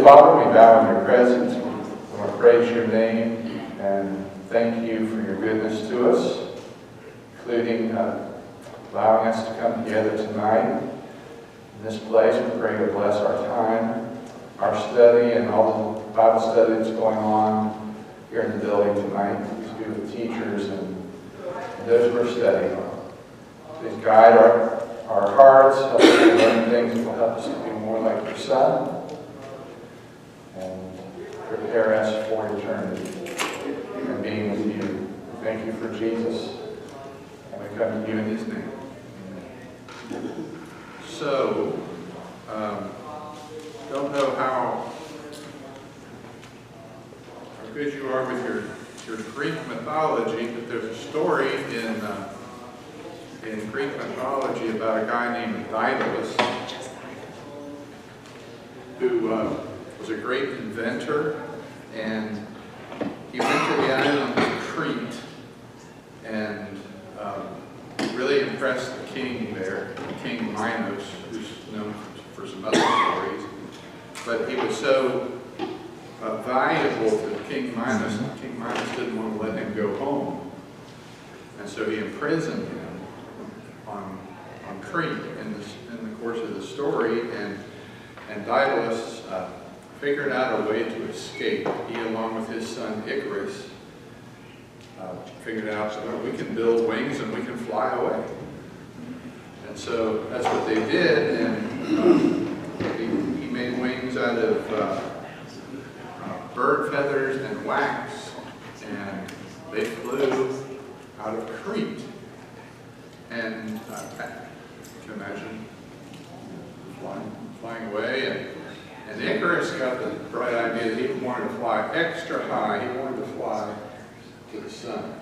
Heavenly Father, we bow in your presence. We want to praise your name and thank you for your goodness to us, including allowing us to come together tonight in this place. We pray to bless our time, our study, and all the Bible study that's going on here in the building tonight. Please be with teachers and those who are studying. Please guide our hearts, help us to learn things that will help us to be more like your Son, and prepare us for eternity and being with you. Thank you for Jesus, and we come to you in his name. So, don't know how good you are with your Greek mythology, but there's a story in Greek mythology about a guy named Daedalus, who was a great inventor, and he went to the island of Crete and really impressed the king there, King Minos, who's known for some other stories. But he was so valuable to King Minos, and King Minos didn't want to let him go home. And so he imprisoned him on Crete in the course of the story, and Daedalus figured out a way to escape. He, along with his son Icarus, figured out that we can build wings and we can fly away. And so that's what they did, and he made wings out of bird feathers and wax, and they flew out of Crete. And you can imagine flying away, and Icarus got the bright idea that he wanted to fly extra high. He wanted to fly to the sun.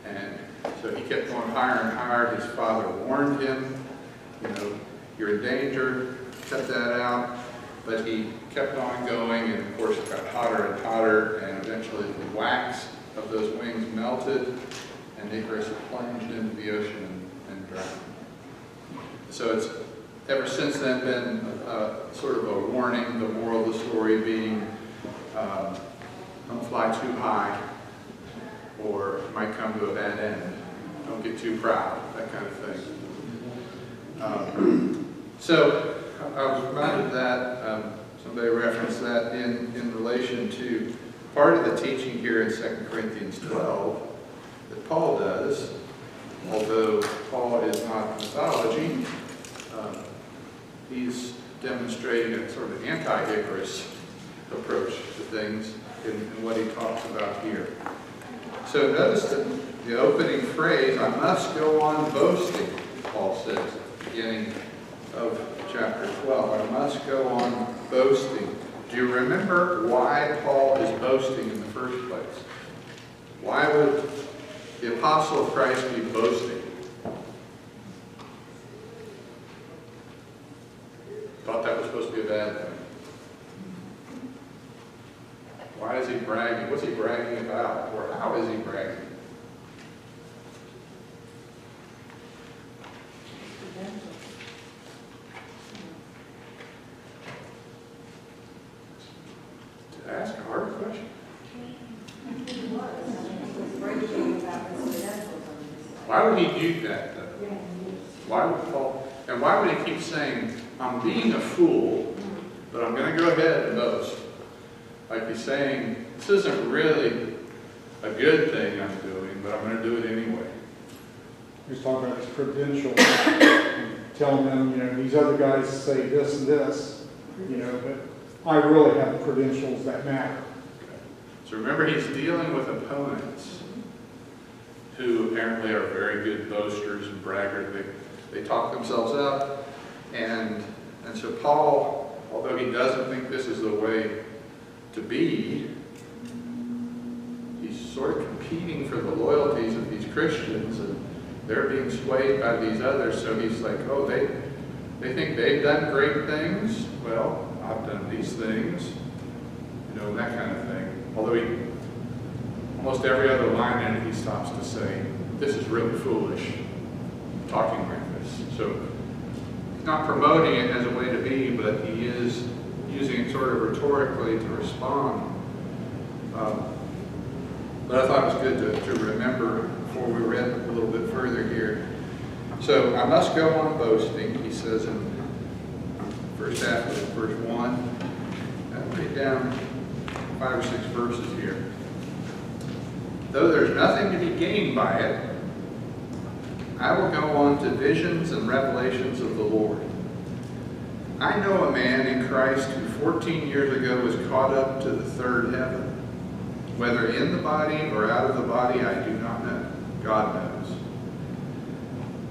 And so he kept going higher and higher. His father warned him, you're in danger, cut that out. But he kept on going, and of course it got hotter and hotter, and eventually the wax of those wings melted, and Icarus plunged into the ocean and drowned. So it's ever since then been sort of a warning, the moral of the story being don't fly too high, or it might come to a bad end. Don't get too proud, that kind of thing. So I was reminded that somebody referenced that in relation to part of the teaching here in 2 Corinthians 12 that Paul does, although Paul is not mythology. He's demonstrating a sort of anti-Icarus approach to things in what he talks about here. So notice that the opening phrase, I must go on boasting, Paul says at the beginning of chapter 12. I must go on boasting. Do you remember why Paul is boasting in the first place? Why would the apostle of Christ be boasting? Thought that was supposed to be a bad thing. Why is he bragging? What's he bragging about? Or how is he bragging? Did I ask a hard question? Why would he do that, though? Why would Paul? And why would he keep saying, I'm being a fool, but I'm going to go ahead and boast? Like he's saying, this isn't really a good thing I'm doing, but I'm going to do it anyway. He's talking about his credentials, telling them, these other guys say this and this, but I really have the credentials that matter. So remember, he's dealing with opponents who apparently are very good boasters and braggarts. They talk themselves up, and so Paul, although he doesn't think this is the way to be, he's sort of competing for the loyalties of these Christians, and they're being swayed by these others. So he's like, oh, they think they've done great things. Well, I've done these things, that kind of thing. Although almost every other line in it, he stops to say, this is really foolish, talking like this. So he's not promoting it as a way to be, but he is using it sort of rhetorically to respond. But I thought it was good to remember before we read a little bit further here. So I must go on boasting, he says in first half of verse 1. I'll read down 5 or 6 verses here. Though there's nothing to be gained by it, I will go on to visions and revelations of the Lord. I know a man in Christ who 14 years ago was caught up to the third heaven. Whether in the body or out of the body, I do not know. God knows.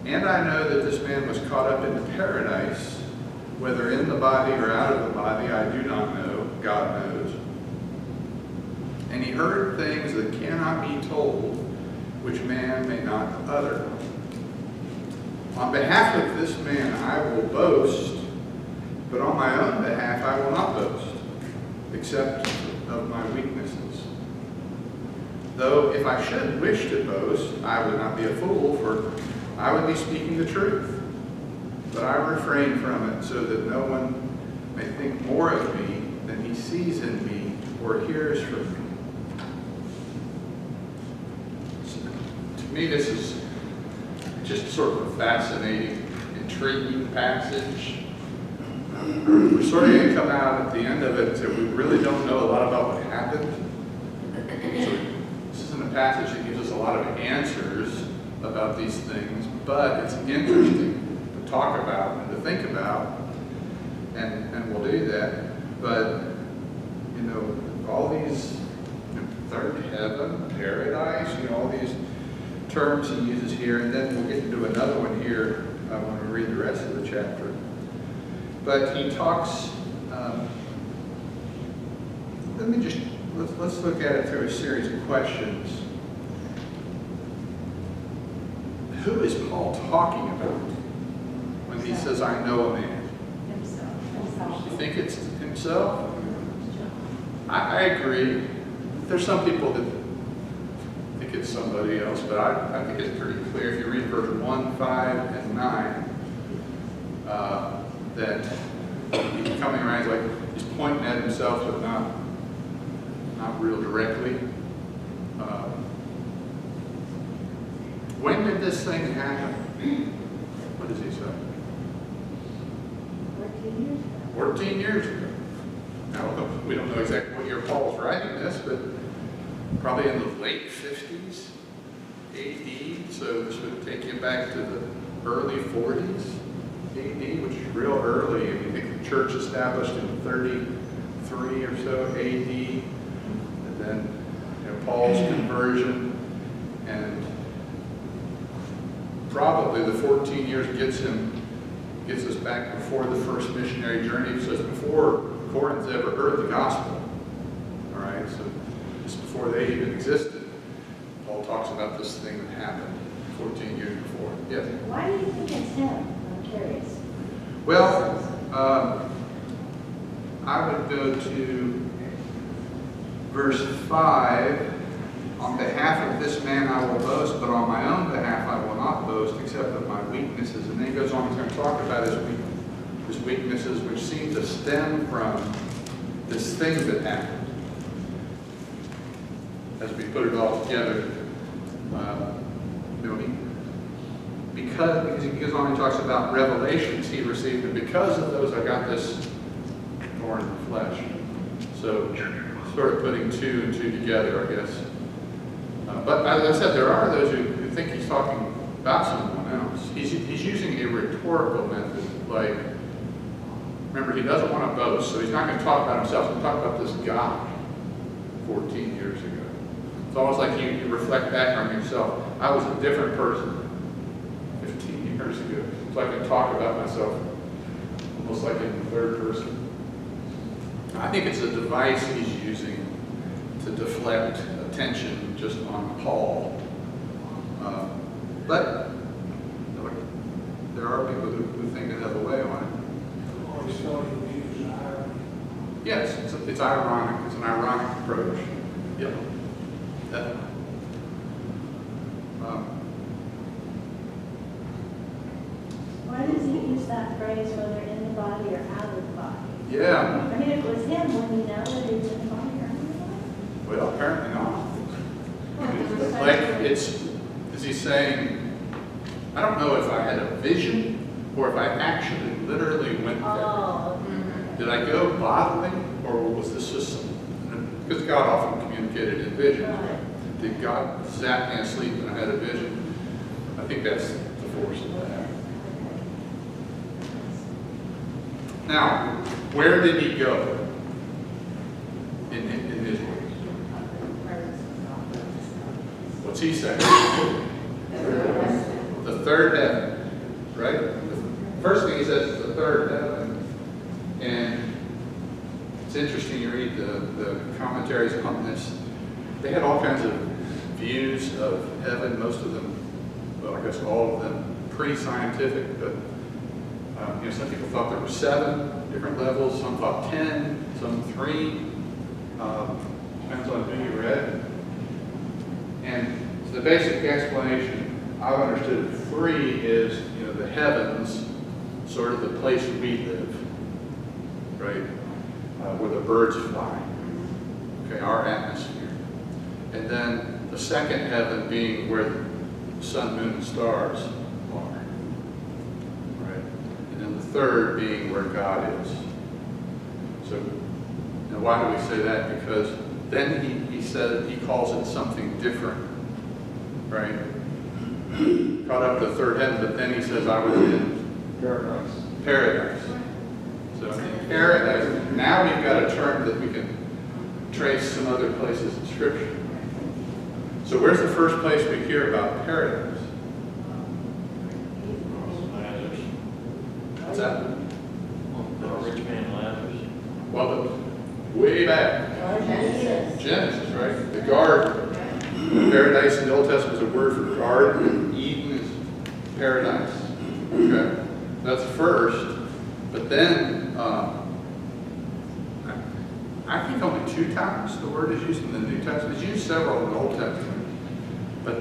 And I know that this man was caught up into paradise. Whether in the body or out of the body, I do not know. God knows. And he heard things that cannot be told, which man may not utter. On behalf of this man I will boast, but on my own behalf I will not boast, except of my weaknesses. Though if I should wish to boast, I would not be a fool, for I would be speaking the truth. But I refrain from it, so that no one may think more of me than he sees in me or hears from me. So, to me, this is just sort of a fascinating, intriguing passage. We're sort of going to come out at the end of it that we really don't know a lot about what happened. So this isn't a passage that gives us a lot of answers about these things, but it's interesting to talk about and to think about, and we'll do that. But, you know, all these, third heaven, paradise, all these terms he uses here, and then we'll get into another one here when we read the rest of the chapter. But he talks, let's look at it through a series of questions. Who is Paul talking about when he says, I know a man? Himself. You think it's himself? I agree. There's some people that think it's somebody else, but I think it's pretty clear if you read verse 1, 5, and 9, that he's coming around, he's like, he's pointing at himself, but not real directly. When did this thing happen? What does he say? 14 years ago. 14 years ago. Now, we don't know exactly what year Paul's writing this, but probably in the late 50s AD. So this would take you back to the early 40s AD, which is real early. I mean, the church established in 33 or so AD. And then Paul's conversion, and probably the 14 years gets us back before the first missionary journey. So it's before Corinth ever heard the gospel. All right, so it's before they even existed. Paul talks about this thing that happened 14 years before. Yes? Why do you think it's him? I'm curious. Well, I would go to verse 5. On behalf of this man I will boast, but on my own behalf I will not boast, except of my weaknesses. And then he goes on, he's going to talk about his weaknesses, which seem to stem from this thing that happened. As we put it all together, because he goes on and talks about revelations he received, and because of those I got this thorn in the flesh. So sort of putting 2 and 2 together, I guess. But as I said, there are those who think he's talking about someone else. He's using a rhetorical method. Like, remember, he doesn't want to boast, so he's not going to talk about himself. He's going to talk about this guy 14 years ago. It's almost like you reflect back on yourself. I was a different person 15 years ago. So I can talk about myself almost like in the third person. I think it's a device he's using to deflect attention just on Paul. But there are people who think another way on it. Yes, it's ironic. It's an ironic approach. Yeah, definitely. Why does he use that phrase, whether in the body or out of the body? Yeah, I mean, if it was him, wouldn't he know that he was in fire? well, apparently not. Well, Like, is he saying, I don't know if I had a vision or if I actually literally went there. Oh. Did I go bodily, or was this just some, because God often communicated in visions. Right. Did God zap me asleep and I had a vision? I think that's the force of that. Now, where did he go in his words? What's he saying? The third heaven, right? The first thing he says is the third heaven. And it's interesting, you read the commentaries on this. They had all kinds of views of heaven, most of them, well, I guess all of them pre-scientific, but some people thought there were 7 different levels, some thought 10, some 3. Depends on who you read. And so the basic explanation I've understood of 3 is, the heavens, sort of the place we live, right? Where the birds fly. Okay, our atmosphere. And then the second heaven being where the sun, moon, and stars are. Right? And then the third being where God is. So, why do we say that? Because then he said, he calls it something different. Right? Caught up to the third heaven, but then he says, I was in paradise. So in paradise, now we've got a term that we can trace some other places in Scripture. So where's the first place we hear about paradise? Lazarus. What's that? The rich man Lazarus. Well, way back. Genesis. Genesis, right? The garden. Paradise in the Old Testament is a word for garden. Eden is paradise. Okay? That's first. But then, I think only 2 times the word is used in the New Testament. It's used several in the Old Testament. But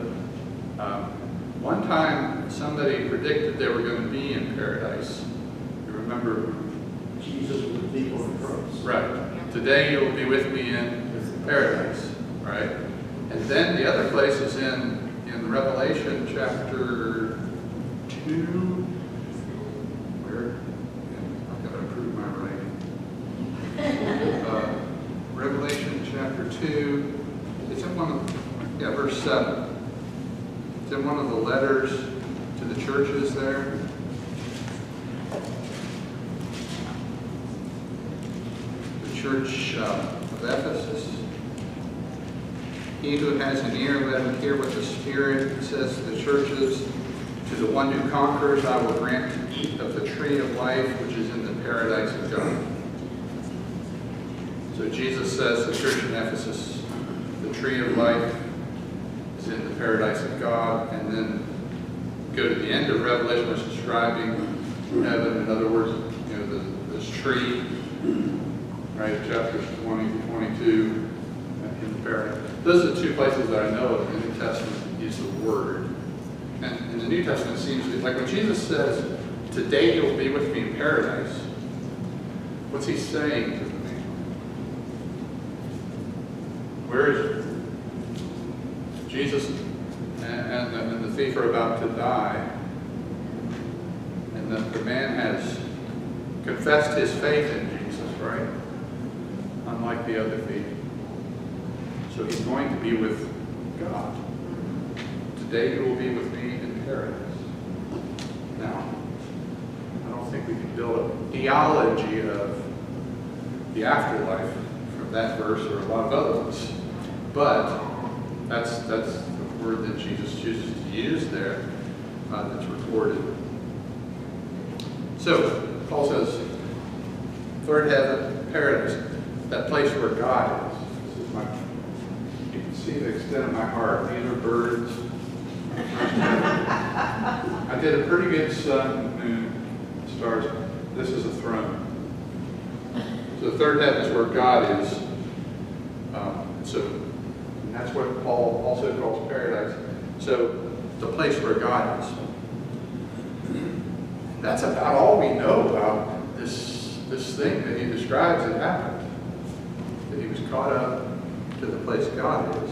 one time somebody predicted they were going to be in paradise. You remember? Jesus was the thief on the cross. Right. Today you will be with me in paradise. Right? And then the other place is in Revelation chapter 2. Where? I've got to improve my writing. Revelation chapter 2. It's in one of, verse 7. It's in one of the letters to the churches there. The church of Ephesus. He who has an ear, let him hear what the Spirit says to the churches. To the one who conquers, I will grant to eat of the tree of life, which is in the paradise of God. So Jesus says to the church in Ephesus, the tree of life is in the paradise of God. And then go to the end of Revelation, which is describing heaven. In other words, this tree, right? Chapters 20 to 22 in the paradise. Those are the 2 places that I know of in the New Testament that use the word. And in the New Testament, it seems like when Jesus says, today you'll be with me in paradise, what's he saying to the man? Where is it? Jesus and the thief are about to die, and the man has confessed his faith in Jesus, right? Unlike the other thief. So he's going to be with God. Today you will be with me in paradise. Now, I don't think we can build a theology of the afterlife from that verse or a lot of other ones. But that's the word that Jesus chooses to use there that's recorded. So, Paul says, third heaven, paradise, that place where God is. This is you can see the extent of my heart. These are birds. I did a pretty good sun, moon, stars. This is a throne. So the third heaven is where God is. And that's what Paul also calls paradise. So the place where God is. That's about all we know about this this thing that he describes that happened, that he was caught up to the place God is.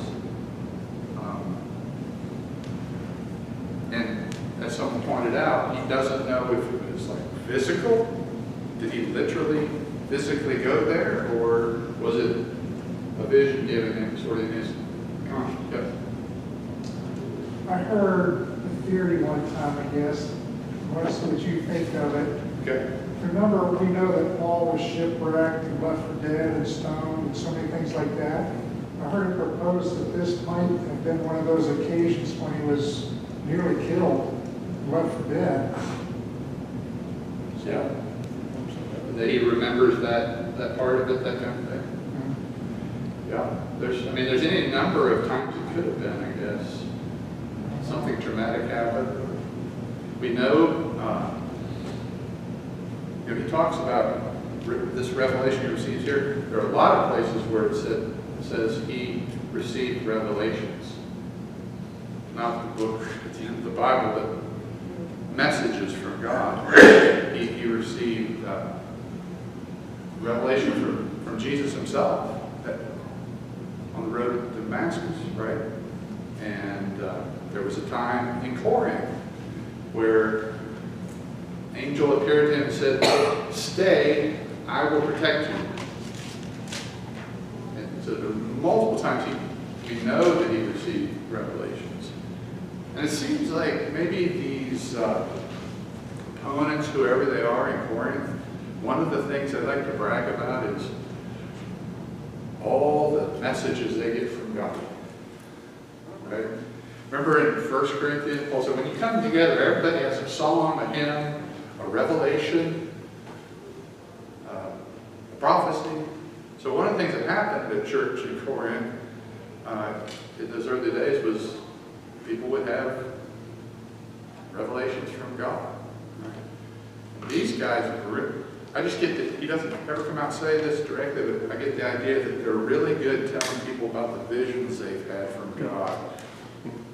And as someone pointed out, he doesn't know if it was like physical. Did he literally physically go there, or was it a vision given him sort of in his conscience? Yep. I heard a theory one time, I guess. What would you think of it? Okay. Remember, we know that Paul was shipwrecked and left for dead and stoned and so many things like that. I heard it proposed that this might have been one of those occasions when he was nearly killed, and left for dead. Yeah. That he remembers that part of it, that kind of thing. Yeah. There's any number of times it could have been, I guess. Something traumatic happened. We know, he talks about this revelation he receives here. There are a lot of places where it says he received revelations. Not the book at the end of the Bible, but messages from God. He received revelation from Jesus himself on the road to Damascus, right? And there was a time in Corinth where an angel appeared to him and said, "Stay, I will protect you." And so there were multiple times we know that he received revelations. And it seems like maybe these opponents, whoever they are in Corinth, one of the things they like to brag about is all the messages they get from God. Right? Remember in 1 Corinthians, Paul said, when you come together, everybody has a song, a hymn, a revelation, a prophecy. So one of the things that happened at church in Corinth in those early days was people would have revelations from God. Right? And these guys were, I just get that he doesn't ever come out and say this directly, but I get the idea that they're really good telling people about the visions they've had from God.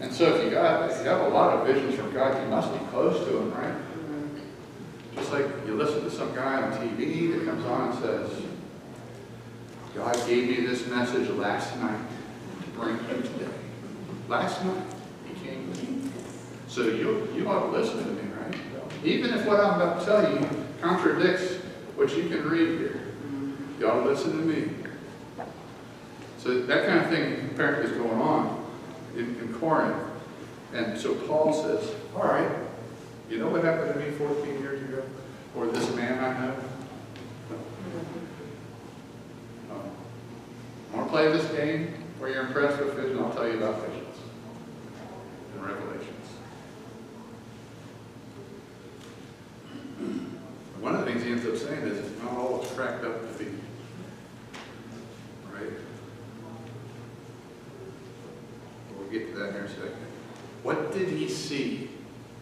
And so if you have a lot of visions from God, you must be close to him, right? Just like you listen to some guy on TV that comes on and says, "God gave me this message last night to bring you today." Last night, he came to me. So you ought to listen to me, right? Even if what I'm about to tell you contradicts what you can read here, you ought to listen to me. So that kind of thing apparently is going on in Corinth. And so Paul says, all right, you know what happened to me 14 years ago? Or this man I know? I want to play this game where you're impressed with vision. I'll tell you about visions and revelations. One of the things he ends up saying is it's not all it's cracked up to be. Right? We'll get to that in a second. What did he see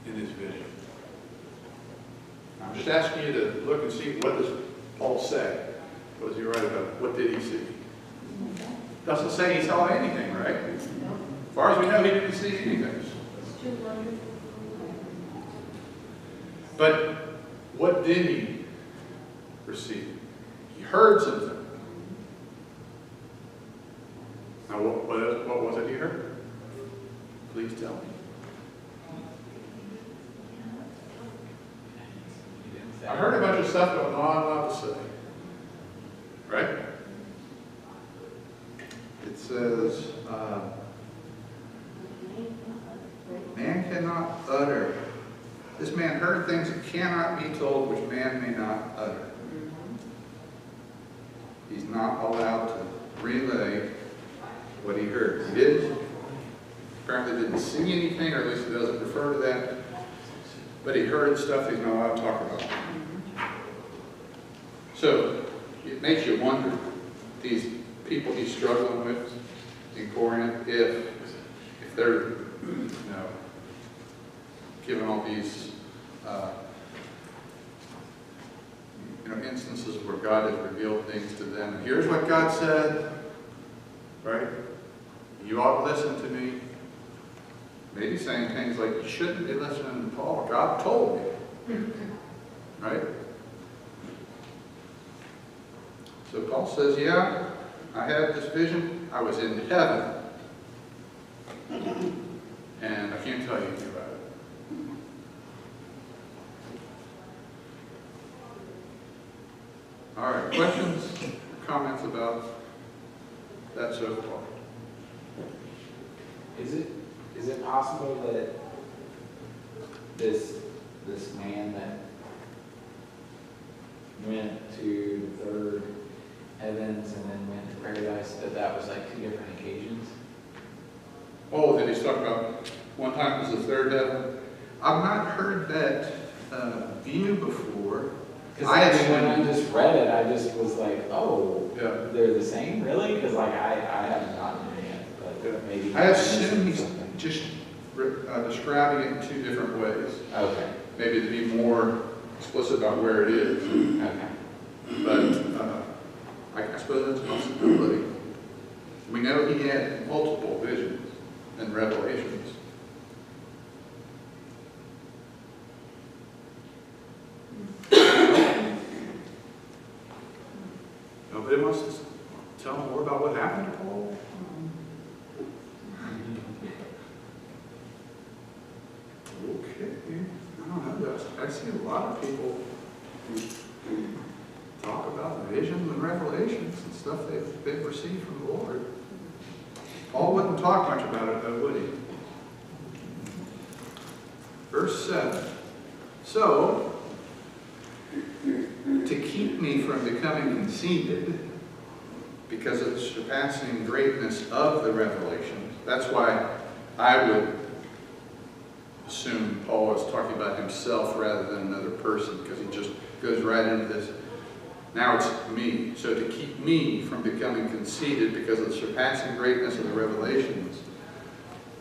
in his vision? I'm just asking you to look and see, what does Paul say? What does he write about? What did he see? Doesn't say he saw anything, right? As far as we know, he didn't see anything. But what did he receive? He heard something. Now, what was it he heard? Please tell me. I heard a bunch of stuff, but I'm not allowed to say. Right? It says, man cannot utter. This man heard things that cannot be told, which man may not utter. He's not allowed to relay what he heard. He apparently didn't see anything, or at least he doesn't refer to that. But he heard stuff he's not allowed to talk about. So it makes you wonder, these people he's struggling with in Corinth, if they're, given all these, instances where God has revealed things to them. And here's what God said, right? You ought to listen to me. Maybe saying things like, you shouldn't be listening to Paul. God told me. Right? So Paul says, yeah, I had this vision. I was in heaven. And I can't tell you anything about it. All right, questions, comments about that so far? Is it possible that this man that went to the third heavens and then went to paradise, that was like 2 different occasions? Oh, that he's talking about one time was the third heaven. I've not heard that view before. Because I when I assume- just read it, I just was like, oh, Yeah. they're the same, really? Because like I haven't gotten it yet, Yeah. but maybe. I assume I'm he's missing something. just describing it in 2 different ways. Okay, Maybe to be more explicit about where it is. okay. But I suppose that's a possibility. We know he had multiple visions and revelations. Nobody wants to tell him more about what happened to Paul? Okay. I don't know. I see a lot of people who talk about visions and revelations and stuff they've received from the Lord. Paul wouldn't talk much about it though, would he? Verse 7. So, to keep me from becoming conceited because of the surpassing greatness of the revelations, that's why I would assume Paul is talking about himself rather than another person, because he just goes right into this. Now it's me. So to keep me from becoming conceited because of the surpassing greatness of the revelations,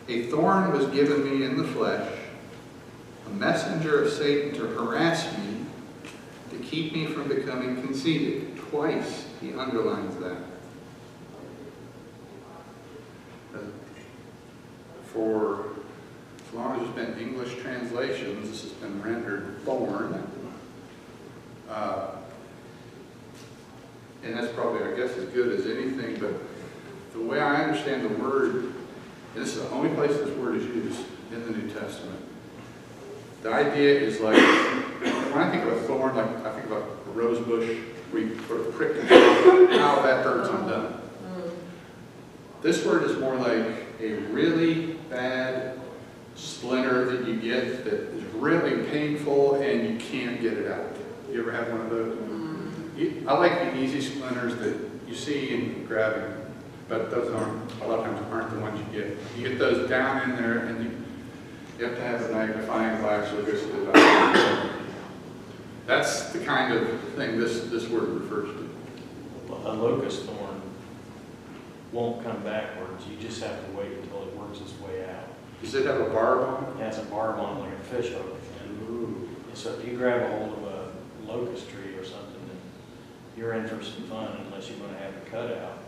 a thorn was given me in the flesh, a messenger of Satan to harass me, to keep me from becoming conceited. Twice he underlines that. For as long as there's been English translations, this has been rendered thorn. And that's probably, I guess, as good as anything, but the way I understand the word, and this is the only place this word is used in the New Testament. The idea is like, when I think of a thorn, like I think about a rose bush, where you sort of prick it, how that hurts, I'm done. This word is more like a really bad splinter that you get that is really painful and you can't get it out. You ever have one of those? I like the easy splinters that you see and grab them, but those aren't, a lot of times aren't the ones you get. You get those down in there and you have to have a magnifying glass or this. That's the kind of thing this word refers to. A locust thorn won't come backwards. You just have to wait until it works its way out. Does it have a barb on It has a barb on it like a fish hook. And so if you grab a hold of a locust tree or something, then you're in for some fun unless you're going to have it cut out.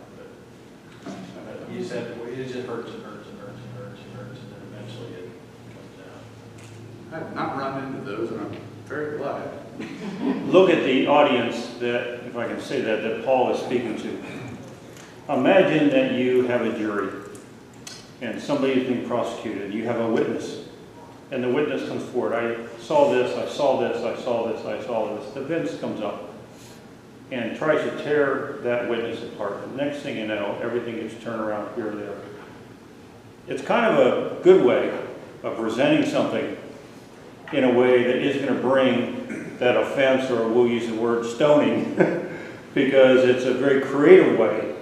But you just have to wait. It just hurts and hurts and hurts and hurts and hurts, and then eventually it comes out. I have not run into those, and I'm very glad. Look at the audience that, if I can say that Paul is speaking to. Imagine that you have a jury and somebody is being prosecuted. You have a witness, and the witness comes forward. I saw this, I saw this, I saw this, I saw this. The witness comes up and tries to tear that witness apart. The next thing you know, everything gets turned around here or there. It's kind of a good way of presenting something in a way that is going to bring that offense, or we'll use the word stoning, because it's a very creative way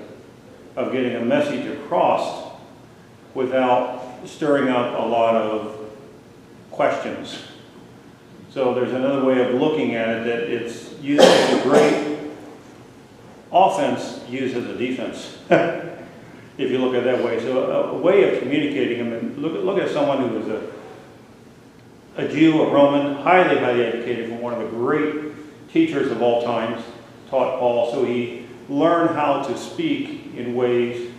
of getting a message across without stirring up a lot of questions. So there's another way of looking at it, that it's used as a great offense used as a defense, if you look at it that way. So a way of communicating, I mean, look at someone who is a Jew, a Roman, highly educated, from one of the great teachers of all times, taught Paul. So he learned how to speak in ways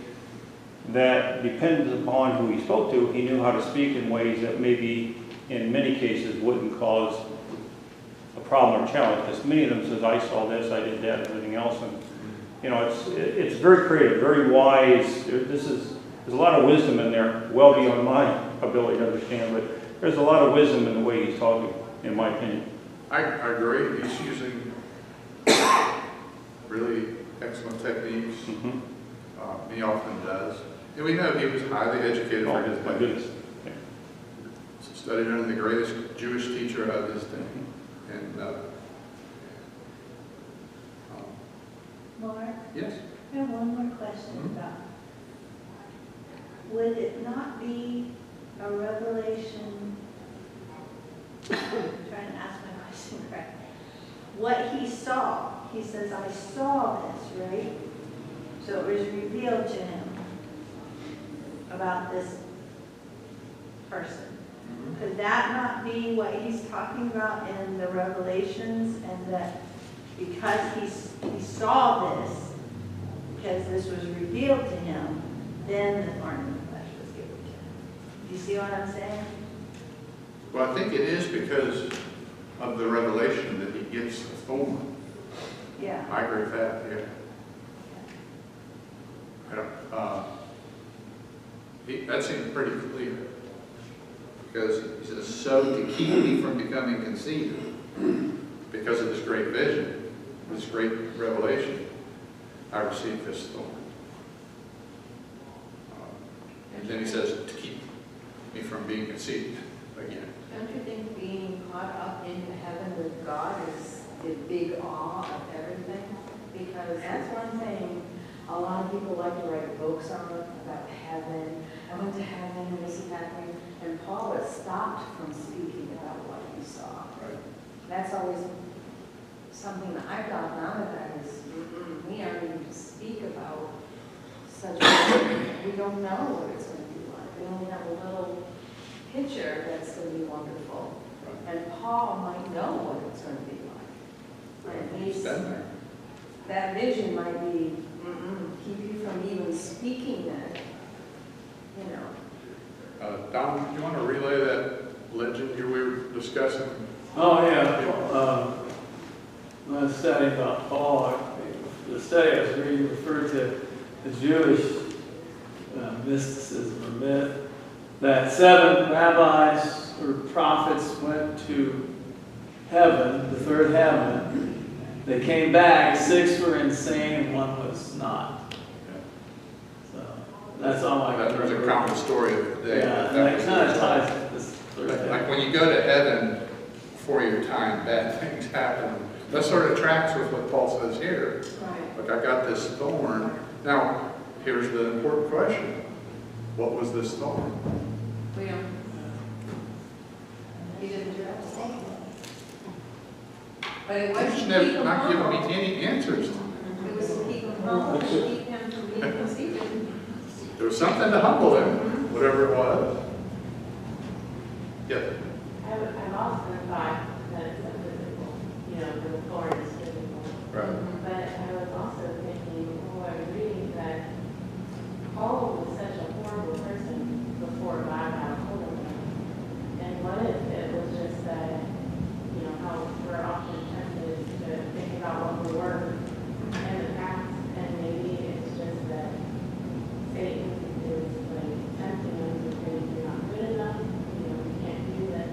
that depended upon who he spoke to. He knew how to speak in ways that maybe in many cases wouldn't cause a problem or challenge, because many of them says, I saw this, I did that, and everything else. And You know, it's very creative, very wise. There's a lot of wisdom in there, well beyond my ability to understand, but there's a lot of wisdom in the way he's talking, in my opinion. I agree. He's using really excellent techniques. Mhm. He often does. And we know he was highly educated for his Oh, my day. goodness. Studied under the greatest Jewish teacher of his day. And, Mark, yes, I have one more question about, would it not be a revelation, I'm trying to ask my question correct, what he saw, he says, I saw this, right? So it was revealed to him about this person. Could that not be what he's talking about in the Revelations, and that because he saw this, because this was revealed to him, then the thorn in the flesh was given to him? Do you see what I'm saying? well, I think it is because of the revelation that he gets the thorn. Yeah. I agree with that, yeah. I don't, that seems pretty clear. Because he says, so to keep me from becoming conceited, because of this great vision, this great revelation, I received this thorn. And then he says, to keep me from being conceited again. Don't you think being caught up into heaven with God is the big awe of everything? Because that's one thing a lot of people like to write books on about heaven. I went to heaven and this is happening. And Paul was stopped from speaking about what he saw. Right. That's always something that I've gotten out of that is we aren't even to speak about such a thing. We don't know what it's going to be like. We only have a little picture that's going to be wonderful. Right. And Paul might know what it's going to be like. And He's been there. that vision might be, keep you from even speaking that, you know. Don, do you want to relay that legend we were discussing? Oh, yeah. When I was studying about Paul, the study I was reading referred to the Jewish mysticism or myth that 7 rabbis or prophets went to heaven, the third heaven. They came back, 6 were insane, 1 was not. So that's all I That was a common story of the day. Yeah, and that kind of ties to this third heaven. Like when you go to heaven before your time, bad things happen. That sort of tracks with what Paul says here. Right. Like, I got this thorn. Now, here's the important question. What was this thorn? We don't. He didn't address it. But it was to He's keep never him not giving humble. me any answers. It was to keep him humble, to keep him from being conceited. There was something to humble him, whatever it was. Yep. I've often thought that it's a physical, the thorn is physical. Right. But I was also thinking, when I was reading that Paul was such a horrible person before God got hold of him. And what if it was just that, how we're often tempted to think about what we were in the past, and maybe it's just that Satan is like tempting us to think you're not good enough, you can't do this.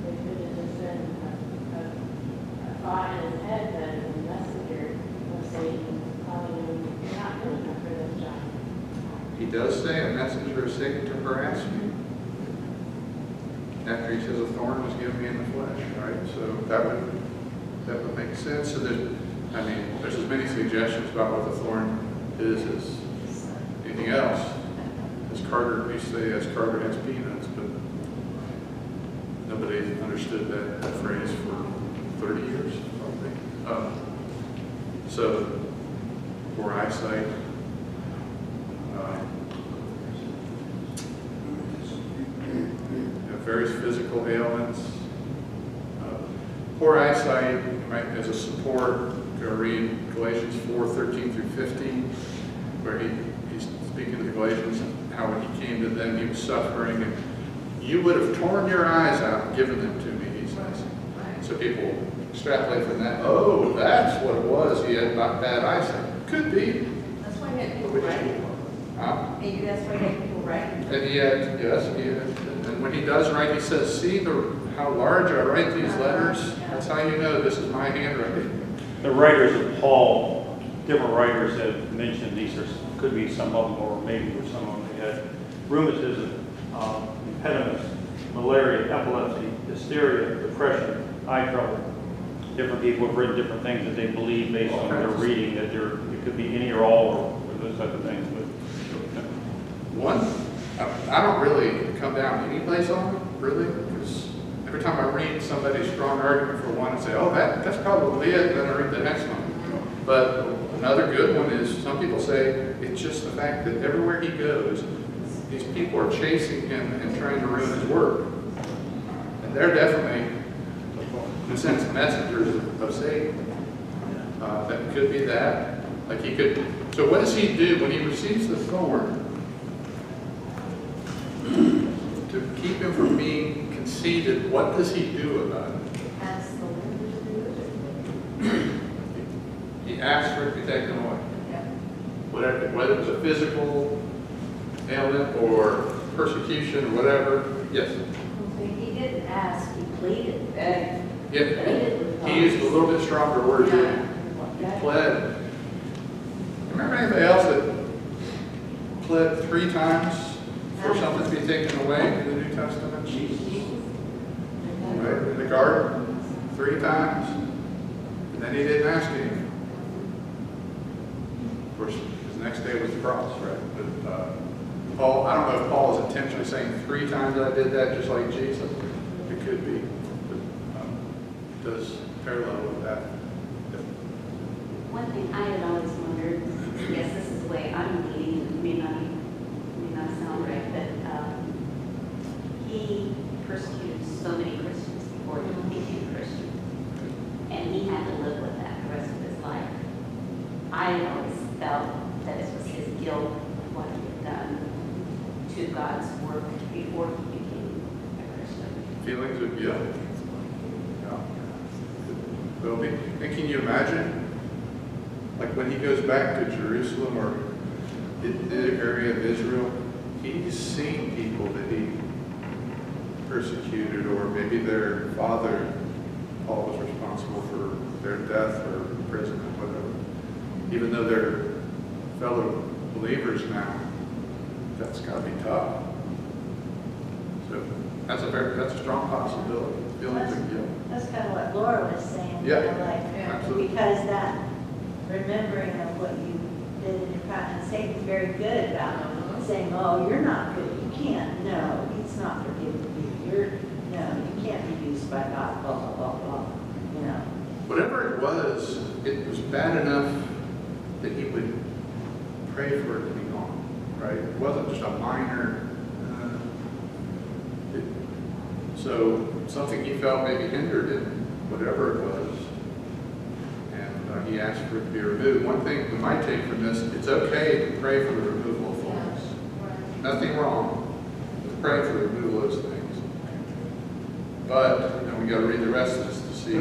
It could have just been a thought in his head that is a messenger of Satan telling him you're not good enough for this job. He does say a messenger of Satan to harass me. After he says a thorn was given me in the flesh, right? So that would make sense. So there's as many suggestions about what the thorn is as anything else. As Carter used to say, as Carter has peanuts, but nobody understood that phrase for 30 years, probably. So poor eyesight. Various physical ailments, poor eyesight, right, as a support. Go read Galatians 4:13 through 15, where he's speaking to the Galatians, how when he came to them, he was suffering, and you would have torn your eyes out and given them to me, he says. So people extrapolate from that, oh, that's what it was, he had bad eyesight. Could be. That's why you had people writing. Maybe that's why you had people writing. And he had, yes, he had, and when he does write, he says, see how large I write these letters? That's how you know this is my handwriting. The writers of Paul, different writers have mentioned these are, could be some of them, or maybe were some of them. They had rheumatism, impediments, malaria, epilepsy, hysteria, depression, eye trouble. Different people have written different things that they believe based on their reading, that it could be any or all, or those type of things. But One, I don't really come down any place on them, really, because every time I read somebody's strong argument for one, I say, oh, that's probably it, then I read the next one. But another good one is, some people say, it's just the fact that everywhere he goes, these people are chasing him and trying to ruin his work. And they're definitely, in a sense, messengers of Satan. That could be that. Like he could, so what does he do when he receives the thorn? To keep him from being conceited, what does he do about it? Ask the Lord to do it. He asks for it to be taken away. Yeah. Whether it was a physical ailment or persecution or whatever, yes. He didn't ask, he pleaded, begged. Yeah. He used a little bit stronger words. He pled. Remember anybody else that pled 3 times for something to be taken away in the New Testament? Right, in the garden, 3 times, and then he didn't ask anything. Of course, his next day was the cross, right? But Paul, I don't know if Paul is intentionally saying 3 times I did that, just like Jesus. It could be, but does parallel with that. One thing I had always wondered, I guess this is the way I'm leading, it may not sound right, but he persecuted so many Christians before he became a Christian. And he had to live with that the rest of his life. I always felt that it was his guilt of what he had done to God's work before he became a Christian. Feelings of guilt. Will be. And can you imagine, like when he goes back to Jerusalem or in the area of Israel, he's seen people that he persecuted, or maybe their father, Paul, was responsible for their death or imprisonment, whatever. Even though they're fellow believers now, that's got to be tough. So that's a strong possibility. Feelings of guilt. That's kind of what Laura was saying. Yeah, you know, like, absolutely. because that remembering of what you did in your past, and Satan's very good about saying, oh, you're not good, you can't, no, he's not forgiving you, you can't be used by God, blah, blah, blah, blah, you know. Whatever it was bad enough that he would pray for it to be gone, right? It wasn't just a minor, so something he felt maybe hindered him, whatever it was, and he asked for it to be removed. One thing we might take from this, it's okay to pray for the removal of thorns. Nothing wrong with praying for the removal of those things. But, we got to read the rest of this to see,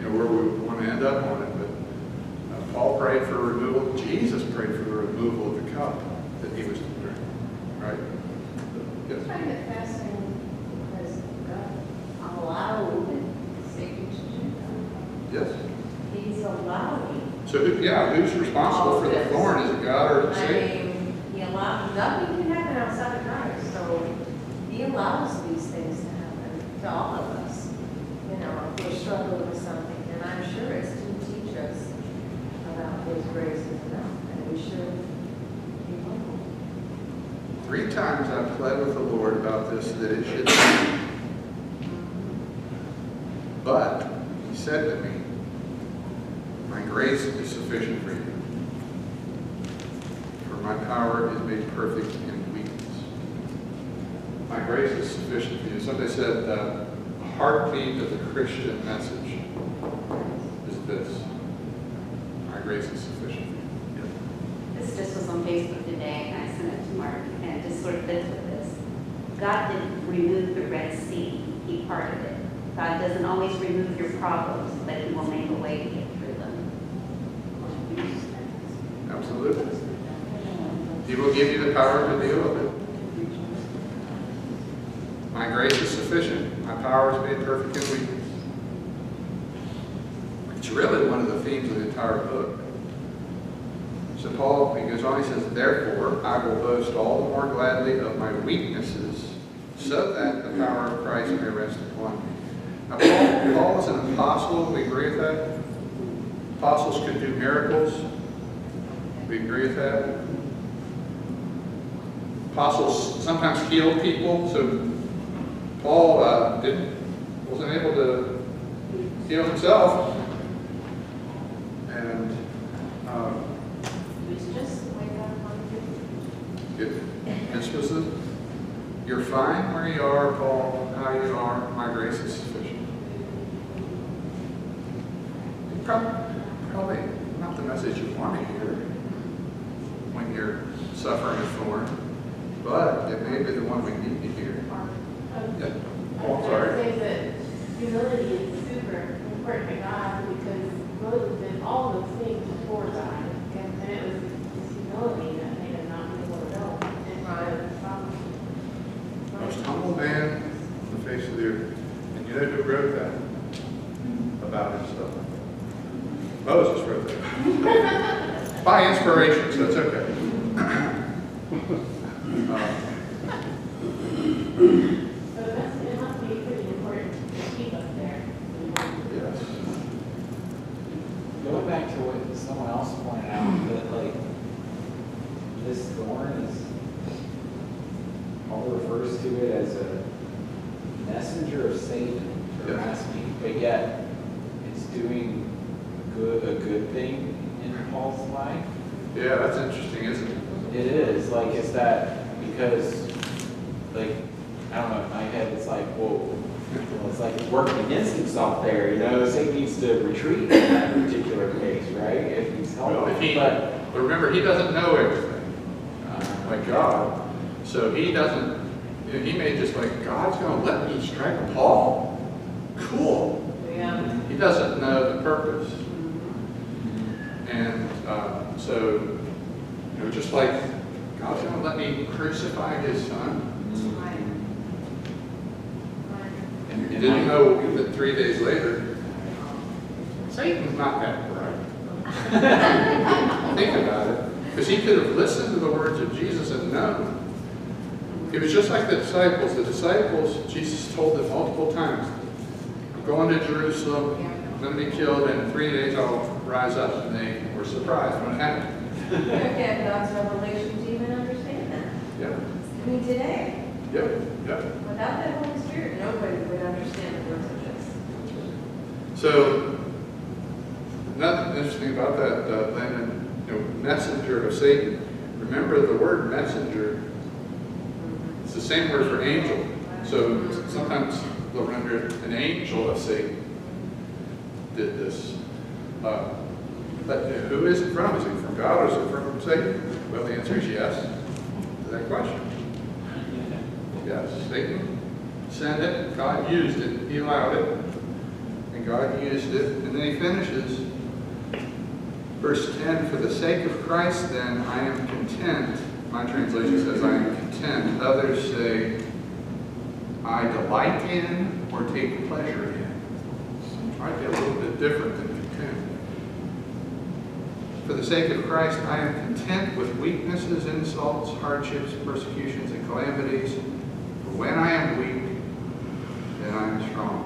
where we want to end up on it. But Paul prayed for removal. Jesus prayed for the removal of the cup that he was to drink. Right? Yes. I find it fascinating because God allowed Satan to do that. Yes. He's allowing. So, who's responsible for the thorn? Is it God or is it Satan? He allows, nothing can happen outside of God, so he allows these things to happen to all of us. If we're struggling with something, and I'm sure it's to teach us about his grace is enough, and we should be humble. 3 times I pled with the Lord about this, that it should be. But he said to me, my grace is sufficient for you. For my power is made perfect in weakness. My grace is sufficient for you. Somebody said the heartbeat of the Christian message is this. My grace is sufficient for you. This just was on Facebook today, and I sent it to Mark, and it just sort of fits with this. God didn't remove the Red Sea, he parted it. God doesn't always remove your problems, but he will make a way to get through them. Absolutely. He will give you the power to deal with it. My grace is sufficient. My power is made perfect in weakness. It's really one of the themes of the entire book. So Paul, he goes on, he says, therefore, I will boast all the more gladly of my weaknesses, so that the power of Christ may rest upon me. Now, Paul was an apostle. We agree with that? Apostles could do miracles. We agree with that? Apostles sometimes healed people. So Paul wasn't able to heal himself. And this was you're fine where you are, Paul, how you are. My grace is sufficient. Probably not the message you want to hear when you're suffering a thorn, but it may be the one we need to hear. Yeah. Oh, sorry. I would say that humility is super important to God because Moses did all those things before God, and it was his humility that made him not be able to go in front of the problem. Most humble man on the face of the earth. And you know who wrote that about himself? Moses wrote that. By inspiration, so it's okay. But it must be pretty important to keep us there. Yes. Going back to what someone else pointed out, that like this thorn is, Paul refers to it as a messenger of Satan to Yeah. harass me, but yet it's doing a good thing in Paul's life. Yeah, that's interesting, isn't it? It is, like, is that because, like, I don't know, in my head, it's like, well, it's like working against himself there, you know, Satan needs to retreat in that particular case, right, if he's Well, helping, but remember, he doesn't know everything, like God. So he doesn't, he may just like, God's going to let me strike Paul? Cool. Yeah. He doesn't know the purpose. And so, you know, just like God's going to let me crucify his son. and He didn't know that 3 days later, Satan's not that bright. Think about it. Because he could have listened to the words of Jesus and known. It was just like the disciples. The disciples, Jesus told them multiple times, I'm going to Jerusalem, I'm going to be killed, and in 3 days I'll rise up. And they were surprised when it happened. You have God's revelation to even understand that. Yep, I mean, today, yep, yep. without that Holy Spirit, nobody would understand the words of this. So, nothing interesting about that, Landon, you know, messenger of Satan. Remember the word messenger, it's the same word for angel. So sometimes they'll render it an angel of Satan did this. But who is it from? Is it from God or is it from Satan? Well, the answer is yes to that question. Yes, Satan sent it, God used it, he allowed it, and God used it. And then he finishes, verse 10, for the sake of Christ then I am content. My translation says I am content. Others say I delight in or take pleasure in. Might be a little bit different than content. For the sake of Christ I am content with weaknesses, insults, hardships, persecutions, and calamities. For when I am weak, then I am strong.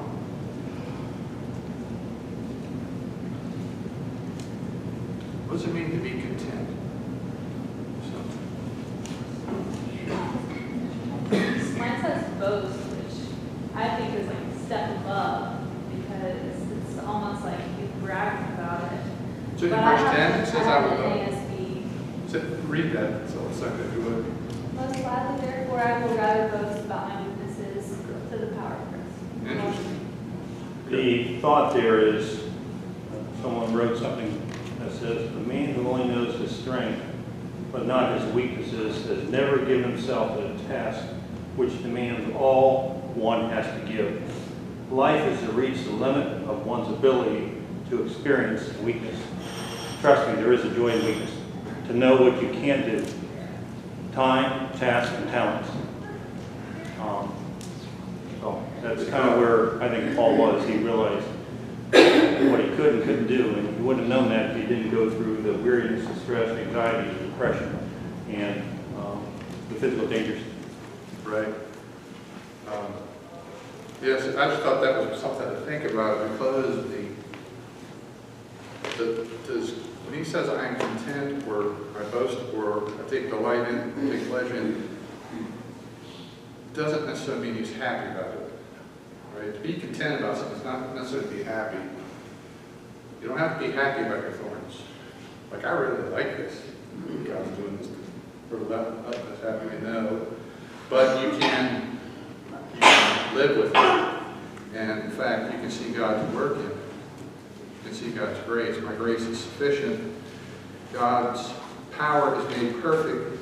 What does it mean to be content? Mine says boast, which I think is like a step above because it's almost like you bragging about it. So in But verse 10 it says I will have go. an ASB. So read that so a second if you would. Most gladly, therefore, I will rather boast about my weaknesses to the power of Christ. Interesting. The thought there is, someone wrote something that says, the man who only knows his strength, but not his weaknesses, has never given himself a task which demands all one has to give. Life is to reach the limit of one's ability to experience weakness. Trust me, there is a joy in weakness. to know what you can't do. Time, task, and talents. So that's kind of where I think Paul was. He realized what he could and couldn't do, and he wouldn't have known that if he didn't go through the weariness, the stress, the anxiety, the depression, and the physical dangers. Right. Yes, I just thought that was something to think about because when he says I am content or I boast or I take delight in, take pleasure in, doesn't necessarily mean he's happy about it. Right? To be content about something is not necessarily to be happy. You don't have to be happy about your thorns. Like, I really like this. God's doing this for that's happening, no. But you can live with it. And in fact, you can see God's work in it. You can see God's grace. My grace is sufficient. God's power is made perfect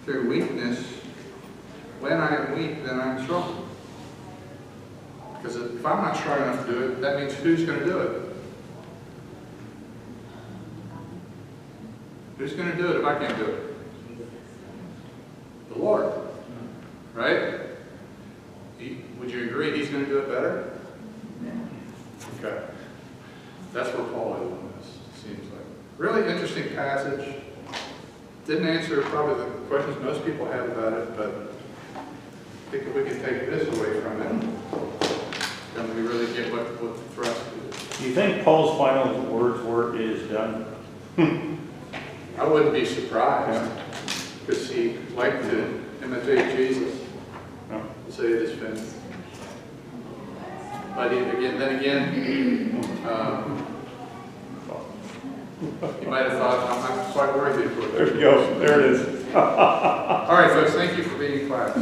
through weakness. When I am weak, then I'm strong. Because if I'm not strong enough to do it, that means who's going to do it? Who's going to do it if I can't do it? The Lord. Right? Would you agree he's going to do it better? Okay. That's where Paul is on this, it seems like. Really interesting passage. Didn't answer probably the questions most people have about it, but I think if we can take this away from it, then we really get what the thrust is. Do you think Paul's final words were, "It is done"? I wouldn't be surprised, because he liked to imitate Jesus. No. Say it is finished. But then again, you might have thought, I'm not quite worthy for There this. you go. There it is. All right, folks, thank you for being in class.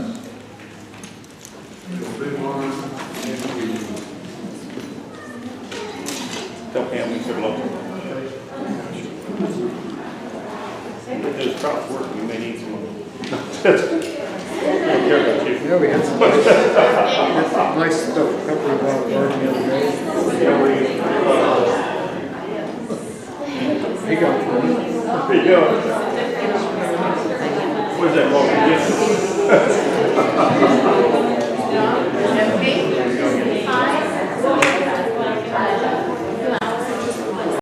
We'll move on and we Tell Pam we said hello. With those crops work, you may need some. I don't care about you. Yeah, we had some.